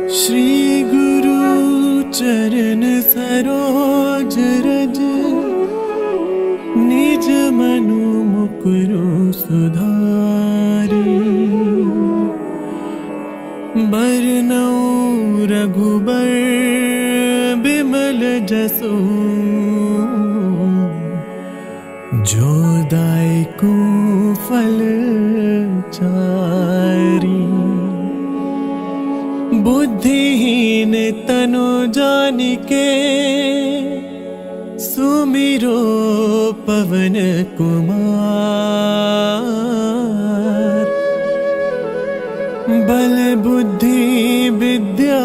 श्री गुरु चरण सरोज रज, निज मनु मुकुरु सुधारी। बरनउँ रघुबर बिमल जसु, जो दायकु फल चारी। बुद्धिहीन तनु जानिके, सुमिरो पवन कुमार। बल बुद्धि विद्या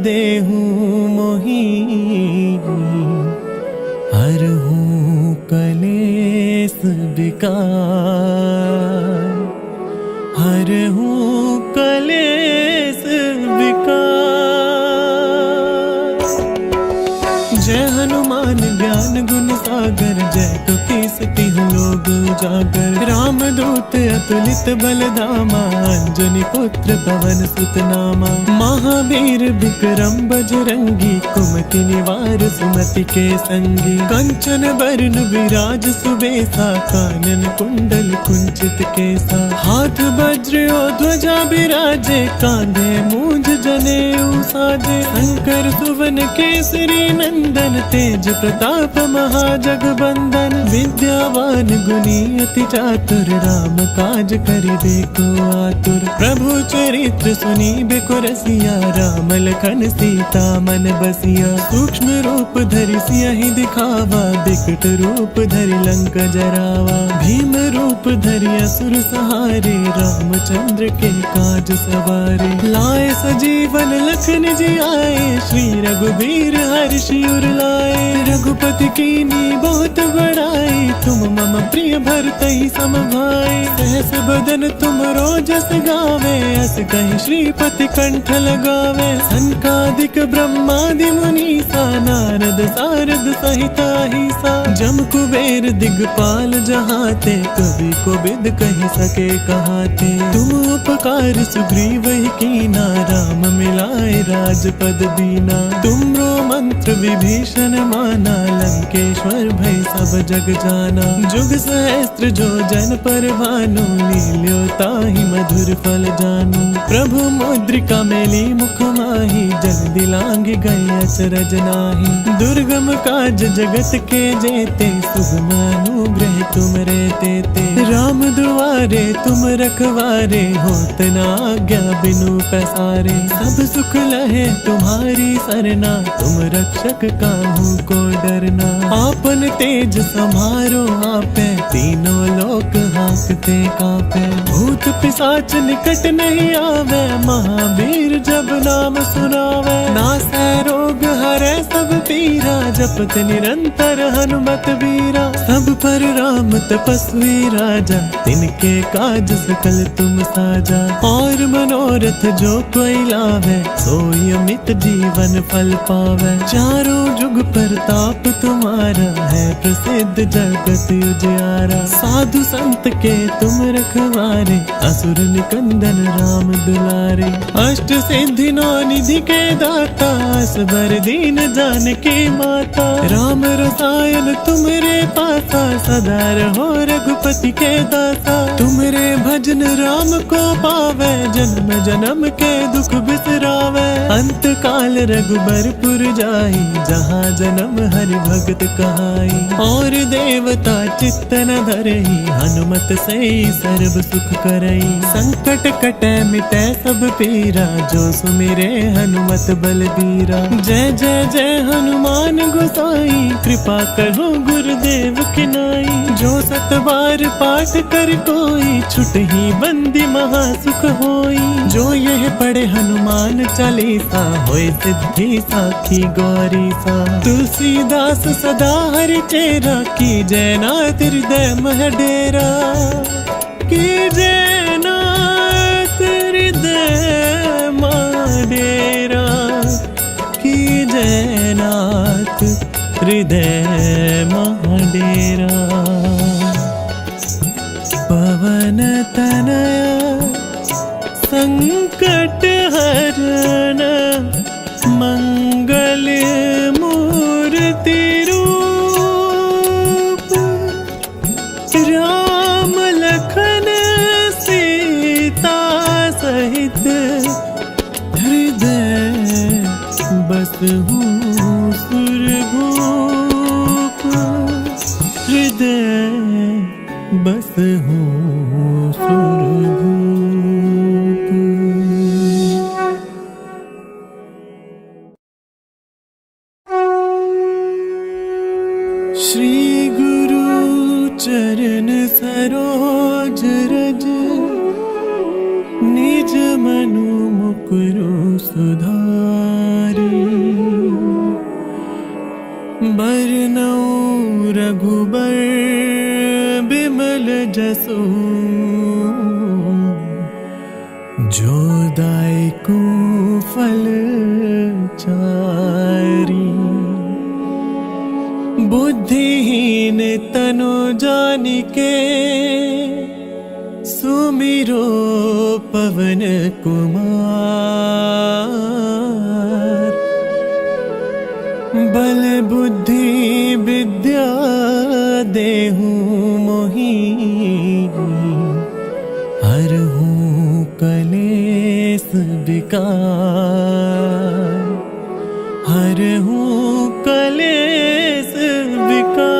देहु मोहि, हरहु कलेस विकार। हरहु कलेस विकार। जय हनुमान ज्ञान गुण सागर, जय कपीसति लोक उजागर। राम दूत अतुलित बल धामा, अंजनी पुत्र पवन सुत नामा। महावीर विक्रम बजरंगी, कुमति निवार सुमति के संगी। कंचन बरन विराज सुबेसा, कानन कुंडल कुंचित केसा। हाथ वज्र और ध्वजा बिराजे, कांधे मूंज जनेऊ साजे। शंकर सुवन केसरी नंदन, तेज प्रताप महाजगबंदन। विद्यावान गुणी अति चातुर, राम काज करिबे को आतुर। प्रभु चरित्र सुनिबे को रसिया, राम लखन सीता मन बसिया। सूक्ष्म रूप धरि सियहि दिखावा, बिकट रूप धरि लंक जरावा। भीम रूप धरि असुर सहारे, रामचंद्र के काज सवारे। लाए सजीवन लखन जियाए, श्री रघुबीर हर्षि उर लाए। रघुपति कीन्ही बहुत बड़ाई, तुम मम प्रिय भरतहि सम भाई। सहस बदन तुम रोजस गावे, अस कहि श्रीपति कंठ लगावे। सनकादिक ब्रह्मादि मुनीसा, नारद सारद सहित अहिसा। जम कुबेर दिगपाल जहाते, कवि कोविद कहि सके कहाते। तुम उपकार सुग्रीवहि कीना, राम मिलाए राजपद दीना। तुमरो मंत्र विभीषण माना, लंकेश्वर भय सब जग जाना। जुग सहस्त्र जो जन पर भानु, लील्यो ताहि मधुर फल जानू। प्रभु मुद्रिका मेली मुख माहि, जन दिलांग गए अचरज नाहि। दुर्गम काज जगत के जेते, सुगम अनुग्रह तुम रे तेते। राम दुआरे तुम रखवारे, होत न आज्ञा बिनु पैसारे। सब सुख लहे तुम्हारी सरना, तुम रक्षक काहू को डरना। आपन तेज समारो आपे, तीनों लोक हांकते कांपे। भूत पिशाच निकट नहीं आवे, महावीर जब नाम सुनावे। नासै रोग हरै सब पीरा, जपत निरंतर हनुमत वीरा। सब पर राम तपस्वी राजा, तिनके काज सकल तुम साजा। और मनोरथ जो कोई लावे, सोई अमित जीवन फल पावे। चारों जुग परताप तुम्हारा, है प्रसिद्ध जगत उजियारा। साधु संत के तुम रखवारे, असुर निकंदन राम दुलारे। अष्ट सिद्धि नौ निधि के दाता, असबर दीन जानकी माता। राम रसायन तुमरे पासा, सदा रहो रघुपति के दासा। तुमरे भजन राम को पावे, जन्म जन्म के दुख बिसरावे। अंत काल रघुबरपुर जाई, जहाँ जन्म हरि भगत कहाई। और देवता चित्त न धरई, हनुमत से सर्व सुख करई। संकट कटे मिटे सब पीरा, जो सुमिरे हनुमत बलबीरा। जय जय जय हनुमान गोसाई, कृपा करो गुरुदेव की नाई। जो सत बार पाठ कर कोई, छुटहि बंदी महा सुख होई। जो यह पढ़े हनुमान चालीसा, होय सिद्धि साखी गौरी सा। तुलसीदास सदा हरि चेरा, की जय नाथ हृदय मह डेरा। की जय नाथ हृदय मह डेरा। की जय नाथ हृदय मह डेरा। पवन तनया संकट हरण मंगल मूर्ति रूप, राम लखन सीता सहित हृदय बसहु सुरभूप, हृदय बसहु सुरभूप। श्री गुरु चरण सरोज रज, निज मनु मुकुरु सुधारी, बरनउँ रघुबर बिमल जसु, जो दायकु फल चारी। बुद्धिहीन तनु जानिके, सुमिरो पवन कुमार। बल बुद्धि विद्या देहु मोहि, हरहु कलेस विकार, हरहु कलेस विकार।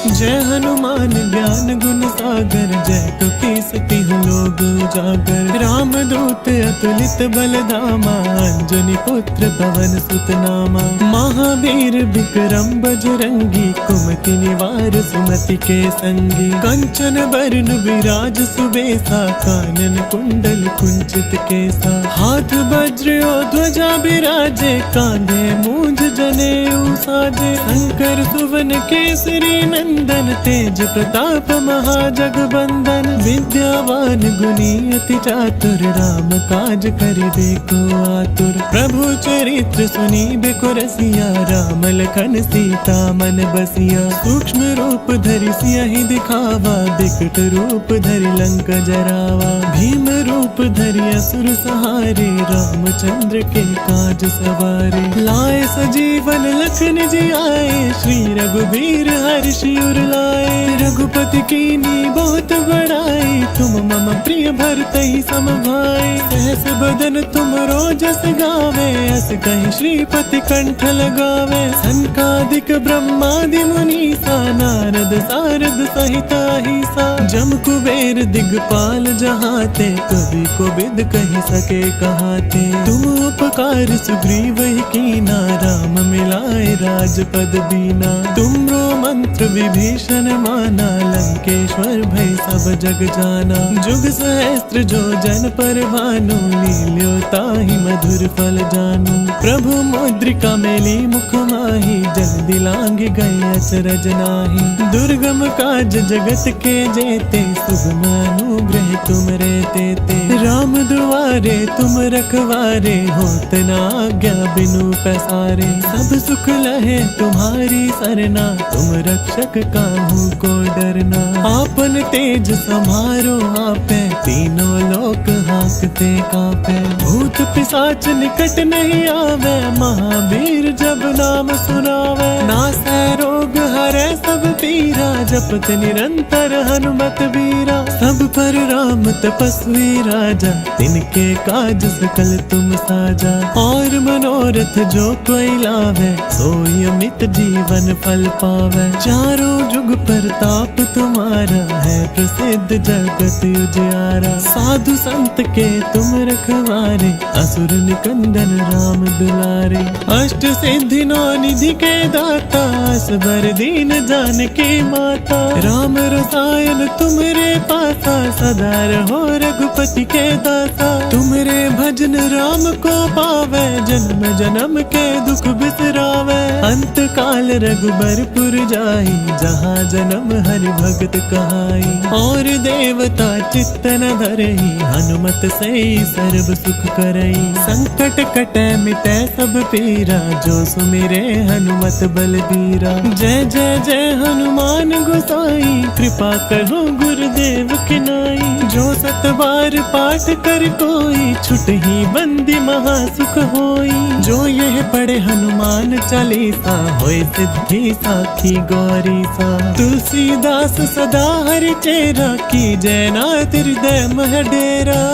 जय हनुमान ज्ञान गुण सागर, जय कपीस तिहु लोक उजागर। राम दूत अतुलित बल धामा, अंजनी पुत्र पवन सुत नामा। महावीर विक्रम बजरंगी, कुमति निवार सुमति के संगी। कंचन बरन विराज सुबेसा, कानन कुंडल कुंचित केसा। हाथ वज्र और ध्वजा बिराजे, कांधे मूंज जनेऊ साजे। शंकर सुवन केसरी नंदन, तेज प्रताप महाजगबंदन। विद्यावान गुणी अति चातुर, राम काज करिबे को आतुर। प्रभु चरित्र सुनिबे को रसिया, राम लखन सीता मन बसिया। सूक्ष्म रूप धरि सियहि दिखावा, बिकट रूप धरि लंक जरावा। भीम रूप धरि असुर सहारे, रामचंद्र के काज सवारे। लाए सजीवन लखन जियाए, श्री रघुबीर हर्षि उर लाए। रघुपति कीन्ही बहुत बड़ाई, तुम मम प्रिय भरतहि सम भाई। सहस बदन तुम रोजस गावे, अस कहि श्रीपति कंठ लगावे। सनकादिक ब्रह्मादि मुनीसा, नारद सारद सहित अहिसा। जम कुबेर दिगपाल जहाते, कवि कोविद कहि सके कहाते। तुम उपकार सुग्रीवहि कीना, राम मिलाए राजपद दीना। तुमरो मंत्र विभीषण माना, लंकेश्वर भय सब जग जाना। जुग सहस्त्र जो जन पर भानु, लील्यो ताहि मधुर फल जानू। प्रभु मुद्रिका मेली मुख माहि, जल दिलांघि गए अचरज नाहि। दुर्गम काज जगत के जेते, सुगम अनुग्रह तुम रे तेते। राम दुआरे तुम रखवारे, होत न आज्ञा बिनु पैसारे। सब सुख लहे तुम्हारी सरना, तुम रक्षक काहू को डरना। आपन तेज समारो आपे, तीनों लोक हाँकते कांपे। भूत पिशाच निकट नहीं आवे, महावीर जब नाम सुनावे। नासै रोग हरै सब पीरा, जपत निरंतर हनुमत वीरा। सब पर राम तपस्वी राजा, तिनके काज सकल तुम साजा। और मनोरथ जो कोई लावे, सोई अमित जीवन फल पावे। चारों जुग प्रताप तुम्हारा, है प्रसिद्ध जगत उजियारा। साधु संत के तुम रखवारे, असुर निकंदन राम दुलारे। अष्ट सिद्धि नौ निधि के दाता, असबर दीन जानकी माता। राम रसायन तुमरे पासा, सदा रहो रघुपति के दासा। तुमरे भजन राम को पावे, जन्म जन्म के दुख बिसरावे। अंत काल रघुबरपुर जाई, जहाँ जन्म हरि भगत कहाई। और देवता चित्त न धरई, हनुमत से सर्व सुख करई। संकट कटै मिटै सब पीरा, जो सुमिरे हनुमत बलबीरा। जय जय जय हनुमान गोसाई, कृपा करो गुरुदेव की नाई। जो 7 बार पाठ कर कोई छुट ही बंदी महासुख होई। जो यह पढ़े हनुमान चालीसा होए सिद्धि साखी गौरी सा। तुलसीदास सदा हरि चेरा की जयनाथ हृदय मह डेरा।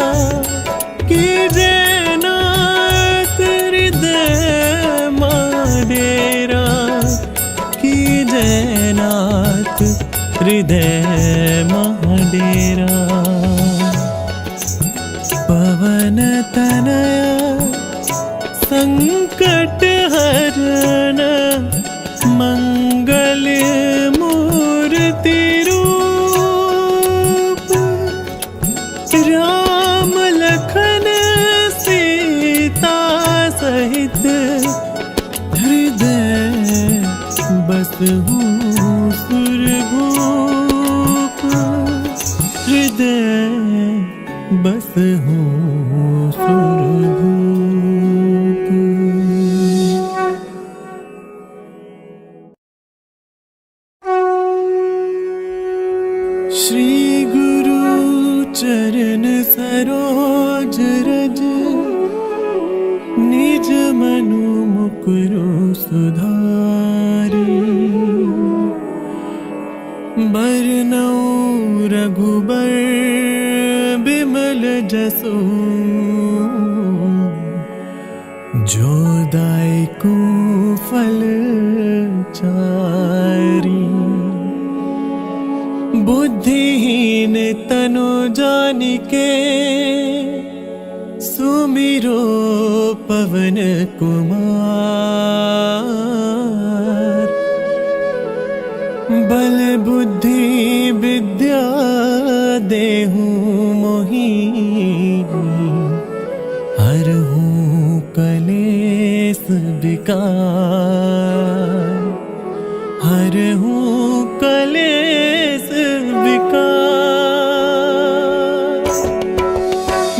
की जयनाथ हृदय मह डेरा। की जयनाथ हृदय मह डेरा। पवन तनया संकट हरण मंगल मूर्ति रूप। राम लखन सीता सहित हृदय बसहु सुरभूप। हृदय बसहु सुरभूप। श्री गुरु चरण सरोज रज निज मनु मुकुरु सुधारी। बरनउँ रघुबर बिमल जसु जो दायकु फल चारी। बुद्धिहीन तनु जानिके सुमिरो पवन कुमार। बल बुद्धि विद्या देहु मोहि हरहु कलेस विकार। हरहु कलेस विकार।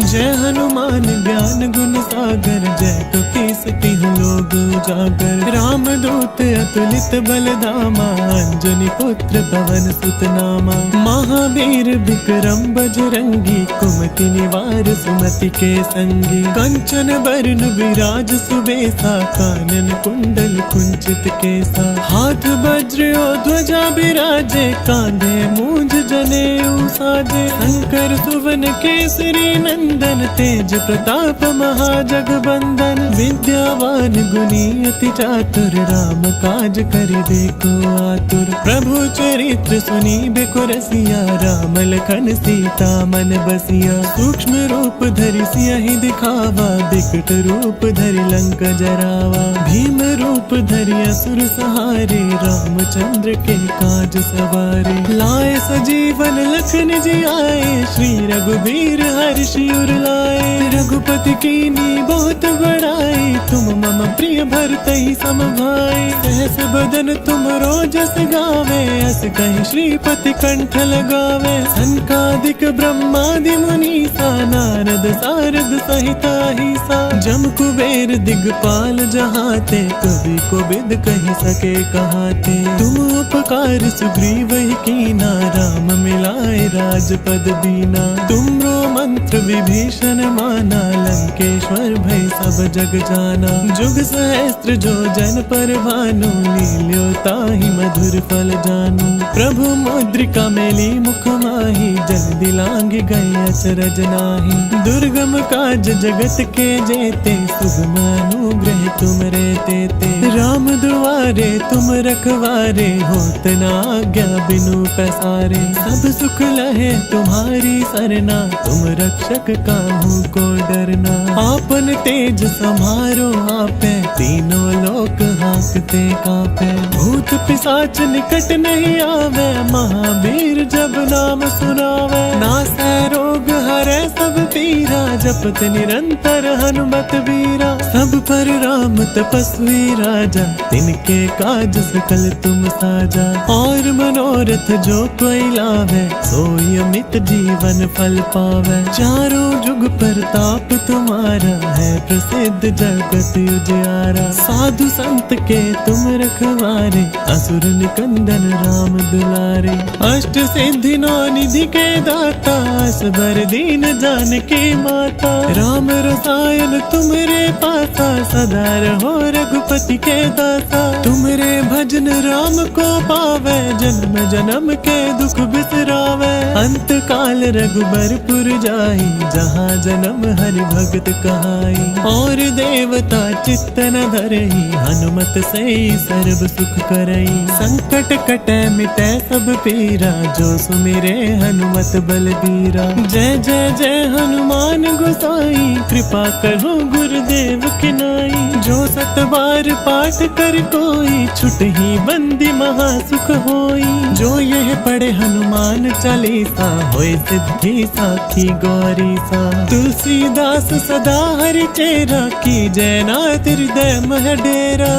जय हनुमान ज्ञान गुण सागर जय कपीस तिहु लोक उजागर। राम दूत अतुलित बल धामा अंजनी पुत्र पवन सुत नामा। महावीर विक्रम बजरंगी कुमति निवार सुमति के संगी। कंचन बरन विराज सुबेसा कानन कुंडल कुंचित केसा। हाथ वज्र और ध्वजा बिराजे कांधे मूंज जनेऊ साजे। शंकर सुवन केसरी नंदन तेज प्रताप महाजगबंदन। विद्यावान गुणी अति चातुर राम काज करिबे को आतुर। प्रभु चरित्र सुनिबे रसिया राम लखन सीता मन बसिया। सूक्ष्म रूप धरि सियहि दिखावा बिकट रूप धरि लंक जरावा। भीम रूप धरि असुर सहारे रामचंद्र के काज सवारे। लाए सजीवन लखन जियाए श्री रघुबीर हर्षि उर लाए। रघुपति कीनी बहुत बड़ाई तुम मम प्रिय भरतहि सम भाई। सहस बदन तुम रोजस गावे अस कहि श्रीपति कंठ लगावे। सनकादिक ब्रह्मादि मुनीसा नारद सारद सहिता हिसा। जम कुबेर दिगपाल जहाते कवि कोविद कहि सके कहाते। तुम उपकार सुग्रीव ही कीना राम मिलाए राजपद दीना। तुमरो मंत्र विभीषण माना लंकेश्वर भय सब जग जाना। जुग सहस्त्र जो जन पर भानु लील्यो ताहि मधुर फल जानू। प्रभु मुद्रिका मेली मुख माहि जल्दी लांग गए अचरज नाही। दुर्गम काज जगत के जेते सुगम अनुग्रह तुम रे तेते। राम दुआरे तुम रखवारे होत न आज्ञा बिनु पैसारे। सब सुख लहे तुम्हारी सरना तुम रक्षक काहू को डरना। आपन तेज समारो आपे तीनों लोक हांकते कांपे। भूत पिशाच निकट नहीं आवे महावीर जब नाम सुनावे। नासै रोग हरै सब पीरा जपत निरंतर हनुमत वीरा। सब पर राम तपस्वी राजा, तिनके काज सकल तुम साजा। और मनोरथ जो कोई लावे, सोई अमित जीवन फल पावे। चारों जुग प्रताप तुम्हारा, है प्रसिद्ध जगत उजियारा। साधु संत के तुम रखवारे, असुर निकंदन राम दुलारे। अष्ट सिद्धि नौ निधि के दाता, असबर दीन जानकी माता। राम रसायन तुम्हारे पासा, सदा रहो रघुपति के दासा। तुम्हारे भजन राम को पावे, जन्म जन्म के दुख बिसरावे। अंत काल रघुबरपुर जाई, जहाँ जन्म हरि भगत कहाई। और देवता चित्त न धरई, हनुमत से सर्व सुख करई। संकट कटे मिटे सब पीरा, जो सुमिरे हनुमत बलबीरा। जय जय जय हनुमान गोसाई, कृपा करो गुरुदेव की नाई। जो सत बार पाठ कर कोई, छुटहि बंदी महासुख होई। जो यह पढ़े हनुमान चालीसा, होय सिद्धि साखी गौरी सा। तुलसीदास सदा हरि चेरा, की जय नाथ हृदय मह डेरा।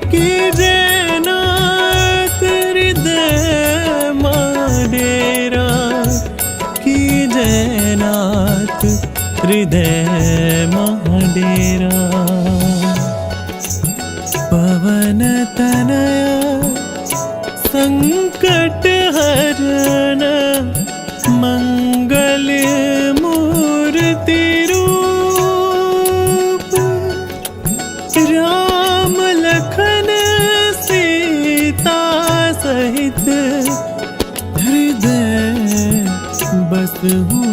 की जय नाथ हृदय मह डेरा। की जय नाथ हृदय मह डेरा। पवन तनया संकट हरण, मंगल मूर्ति रूप। राम लखन सीता सहित, हृदय बसहु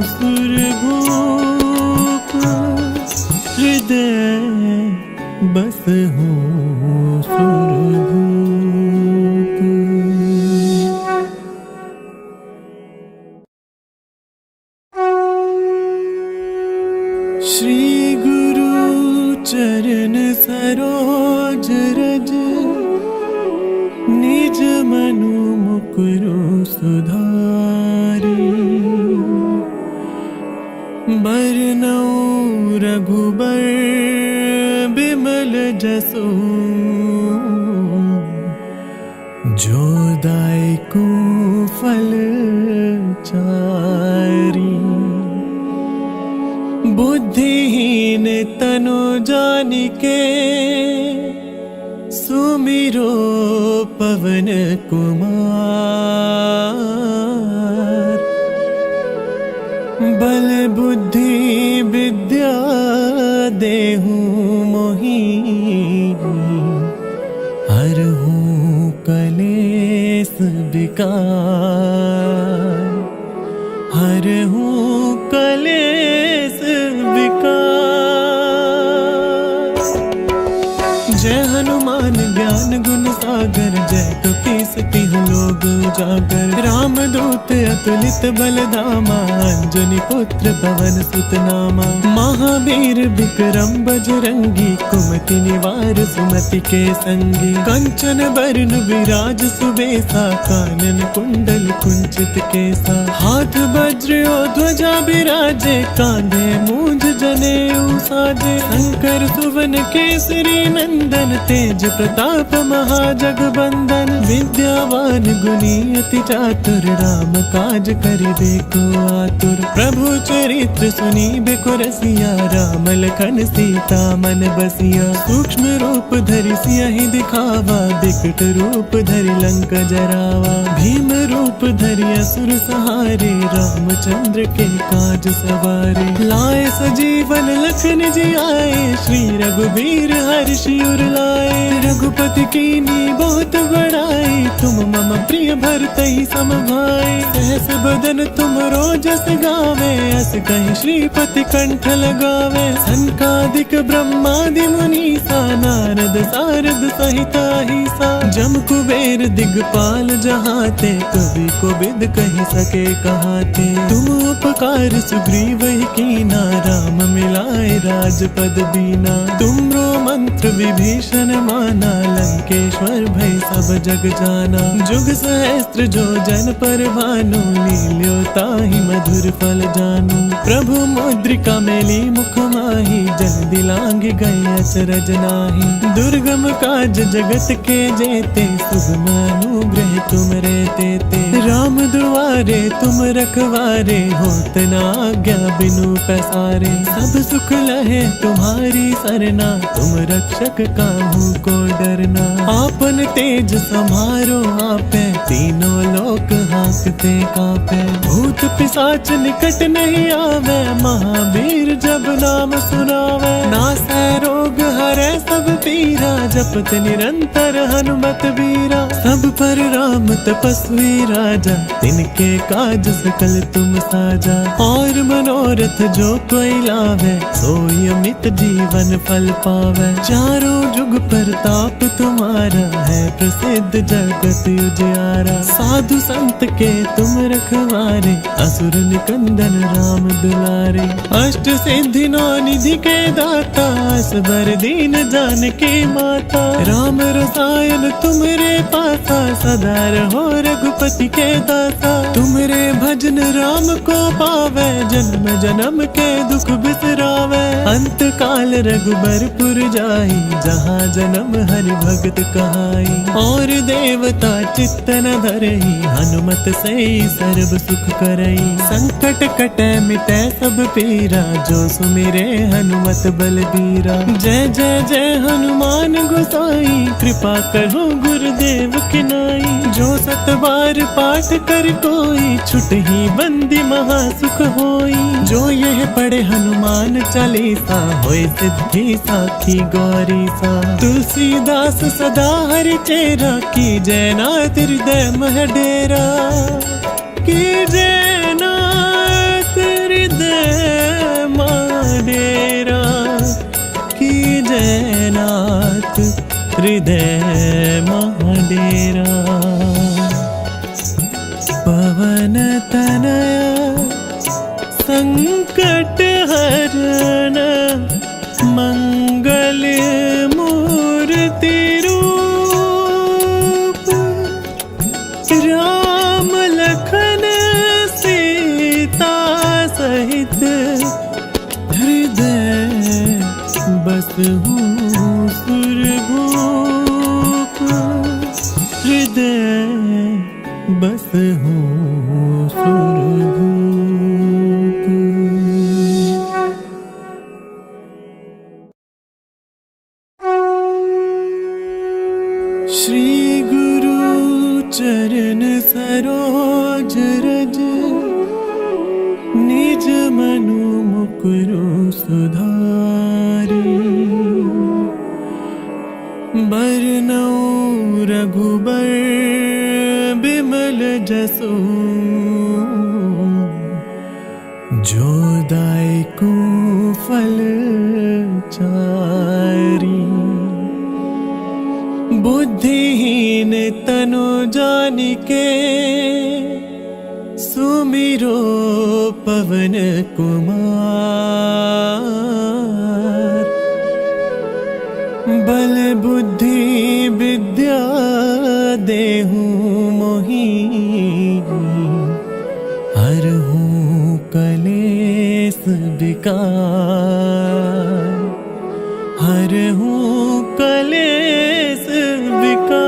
सुरभूप। हृदय बसहु सुरभूप। श्री गुरु चरण सरोज रज, निज मनु मुकुरु सुधारी। बरनउँ रघुबर बिमल जसु, जो दायकु फल चारी। बुद्धिहीन तनु जानिके, सुमिरो पवन कुमार। बल बुद्धि विद्या देहु मोहि, हरहु कलेस विकार। हरहु कलेस विकार। जय हनुमान ज्ञान गुण सागर, जय कपीस तिहुँ लोक उजागर। राम दूत अतुलित बल धामा, अंजनी पुत्र पवन सुत नामा। महावीर विक्रम बजरंगी, कुमति निवार सुमति के संगी। कंचन बरन विराज सुबेसा, कानन कुंडल कुंचित केसा। हाथ वज्र और ध्वजा बिराजे, कांधे मूंज जनेऊ साजे। शंकर सुवन केसरी नंदन, तेज प्रताप महाजगबंदन। विद्यावान गुणी अति चातुर, राम काज करिबे को आतुर। प्रभु चरित्र सुनिबे को रसिया, राम लखन सीता मन बसिया। सूक्ष्म रूप धरि सियहि दिखावा, बिकट रूप धरि लंक जरावा। भीम रूप धरि असुर सहारे, रामचंद्र के काज सवारे। लाए सजीवन लखन जियाए, श्री रघुबीर हर्षि उर लाए। रघुपति कीनी बहुत बड़ाई, तुम मम प्रिय भरतहि सम भाई। सहस बदन तुम रोजस गावे, अस कहि श्रीपति कंठ लगावे। सनकादिक ब्रह्मादि मुनीसा, नारद सारद सहित अहिसा। जम कुबेर दिगपाल जहाते, कवि कोविद कहि सके कहाते। तुम उपकार सुग्रीव कीना, राम मिलाए राजपद दीना। तुमरो मंत्र विभीषण माना, लंकेश्वर भय सब जग जाना। जाना। जुग सहस्त्र जो जन पर भानु, लील्यो ताहि मधुर फल जानू। प्रभु मुद्रिका मेली मुख माही, जल दिलांग गए अचरज नाही। दुर्गम काज जगत के जेते, सुगम अनुग्रह तुम रे तेते। राम दुआरे तुम रखवारे, होत न आज्ञा बिनु पैसारे। सब सुख लहे तुम्हारी सरना, तुम रक्षक काहू को डरना। आपन तेज समारो आपे, तीनों लोक हाँकते कापे। भूत पिशाच निकट नहीं आवे, महावीर जब नाम सुनावे। नासै रोग हरै सब पीरा, जपत निरंतर हनुमत बीरा। सब पर राम तपस्वी राजा, तिनके काज सकल तुम साजा। और मनोरथ जो कोई लावे, सोई अमित जीवन फल पावे। चारों जुग प्रताप तुम्हारा, है प्रसिद्ध जगत उजियारा। साधु संत के तुम रखवारे, असुर निकंदन राम दुलारे। अष्ट सिद्धि नौ निधि के दाता, असबर दीन जानकी माता। राम रसायन तुमरे पासा, सदा रहो रघुपति के दासा। तुमरे भजन राम को पावे, जन्म जन्म के दुख बिसरावे। अंत काल रघुबरपुर जाई, जहाँ जन्म हरि भगत कहाई। और देवता चित्त न धरई, हनुमत से सर्व सुख करई। संकट कटै मिटै सब पीरा, जो सुमिरे हनुमत बलबीरा। जय जय जय हनुमान गोसाई, कृपा करो गुरुदेव की नाई। जो सत बार पाठ कर कोई, छुटहि बंदी महा सुख होई। जो यह पढ़े हनुमान चालीसा, होय सिद्धि साखी गौरी सा। तुलसीदास सदा हरि चेरा, की जय नाथ हृदय मह डेरा। की जय नाथ हृदय मह डेरा। की जय नाथ हृदय मह डेरा। पवन तनया संकट हरण, मंगल मूर्ति रूप। राम लखन सीता सहित, हृदय बसहु सुरभूप। हृदय बसहु सुरभूप। श्री गुरु चरण सरोज रज, निज मनु मुकुरु सुधारी। बरनउँ रघुबर बिमल जसु, जो दायकु फल चारी। बुद्धिहीन तनु जानिके, सुमिरो पवन कुमार। बल बुद्धि विद्या देहु मोहि, हरहु कलेस विकार। हरहु कलेस विकार।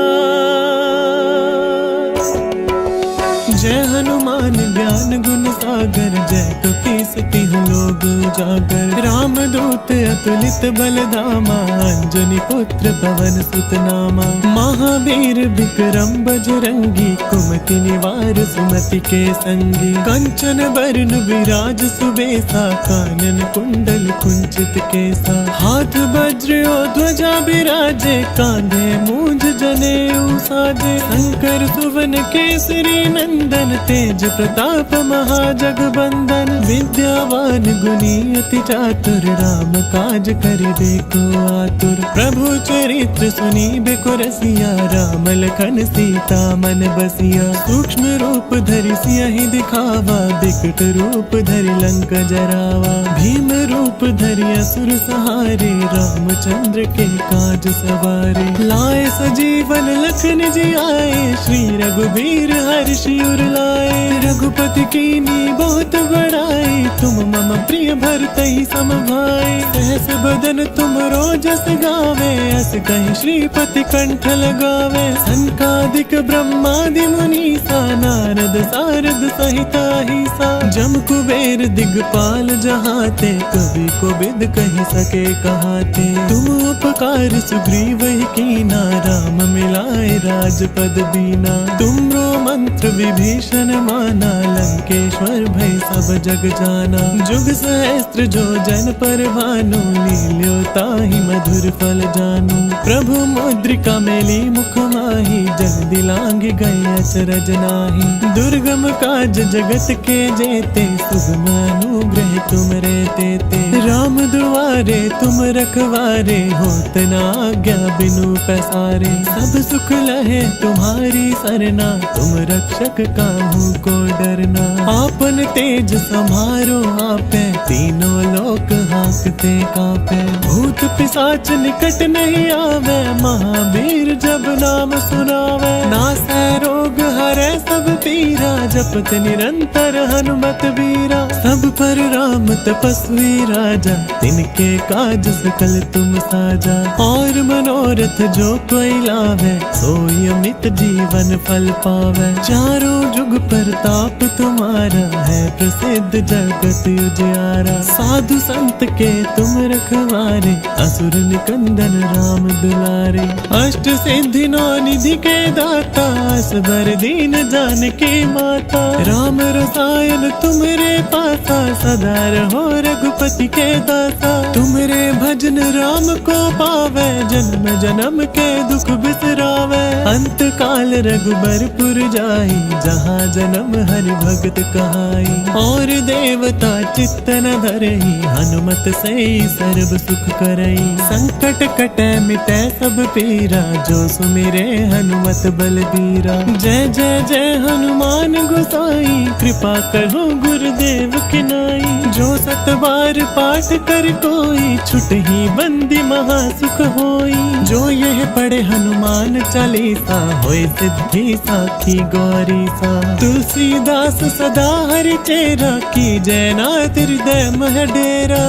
जय हनुमान ज्ञान गुण सागर, जय कपीस तिहुँ लोक उजागर। राम दूत अतुलित बल धामा, अंजनी पुत्र पवन सुत नामा। महावीर विक्रम बजरंगी, कुमति निवार सुमति के संगी। कंचन बरन विराज सुबेसा, कानन कुंडल कुंचित केसा। हाथ वज्र और ध्वजा बिराजे, कांधे मूंज जनेऊ साजे। शंकर सुवन केसरी नंदन, तेज प्रताप महाजगबंदन। विद्यावान सुनी अति चातुर, राम काज करिबे को आतुर। प्रभु चरित्र सुनी बेको रसिया, राम लखन सीता मन बसिया। सूक्ष्म रूप धरि सियहि दिखावा, बिकट रूप धरि लंक जरावा। भीम रूप धरि असुर सहारे, रामचंद्र के काज सवारे। लाए सजीवन लखन जी आए, श्री रघुबीर हर्षि उर लाए। रघुपति कीन्ही बहुत बड़ाई, तुम मम प्रिय भरतहि सम भाई। सहस बदन तुम रोजस गावे, अस कहि श्रीपति कंठ लगावे। सनकादिक ब्रह्मादि मुनीसा, नारद सारद सहिता अहिसा। जम कुबेर दिगपाल जहाते, कवि कोविद कहि सके कहाते। तुम उपकार सुग्रीव ही कीना, राम मिलाए राजपद दीना। तुमरो मंत्र विभीषण माना, लंकेश्वर भय सब जग जाना। जुग सहस्त्र जो जन पर भानु, लील्यो ताहि मधुर फल जानू। प्रभु मुद्रिका मेली मुख माहि, जग दिलांग गए अचरज नाहि। दुर्गम काज जगत के जेते, सुगम अनुग्रह तुम रे तेते। राम दुआरे तुम रखवारे, होत न आज्ञा बिनु पैसारे। सब सुख लहे तुम्हारी सरना, तुम रक्षक काहू को डरना। आपन तेज समारो आपे, तीनों लोक हांकते कांपे। भूत पिशाच निकट नहीं आवे, महावीर जब नाम सुनावे। नासै रोग हरै सब पीरा, जपत निरंतर हनुमत वीरा। सब पर राम तपस्वी राजा, तिनके काज सकल तुम साजा। और मनोरथ जो कोई लावे, सोई अमित जीवन फल पावे। चारों जुग परताप तुम्हारा, है प्रसिद्ध जगत उजियारा। साधु संत के तुम रखवारे, असुर निकंदन राम दुलारे। अष्ट सिद्धि नौ निधि के दाता, असबर दीन जानकी माता। राम रसायन तुमरे पासा, सदा रहो रघुपति के दासा। तुमरे भजन राम को पावे, जन्म जन्म के दुख बिसरावे। अंत काल रघुबरपुर जाई, जहाँ जन्म हरि भगत कहाई। और देवता चित्त न धरई, हनुमत से सर्व सुख करई। संकट कटे मिटे सब पीरा, जो सुमिरे हनुमत बलबीरा। जय जय जय हनुमान गोसाई, कृपा करो गुरुदेव की नाई। जो सत बार पाठ कर कोई, छुटहि बंदी महा सुख होई। जो यह पढ़े हनुमान चालीसा, होय सिद्धि साखी गौरी सा। तुलसीदास सदा हरि चेरा, की जय नाथ हृदय मह डेरा।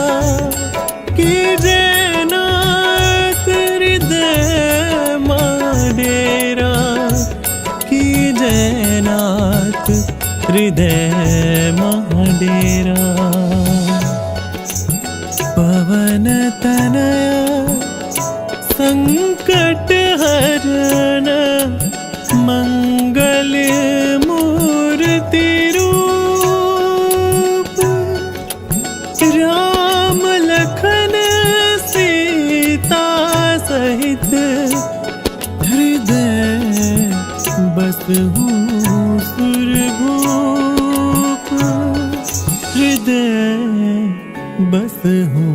की जय नाथ हृदय मह डेरा। की जय नाथ हृदय मह डेरा। पवन तनया संकट हरण, मंगल मूर्ति रूप। राम लखन सीता सहित, हृदय बसहु सुरभूप। हृदय बसहु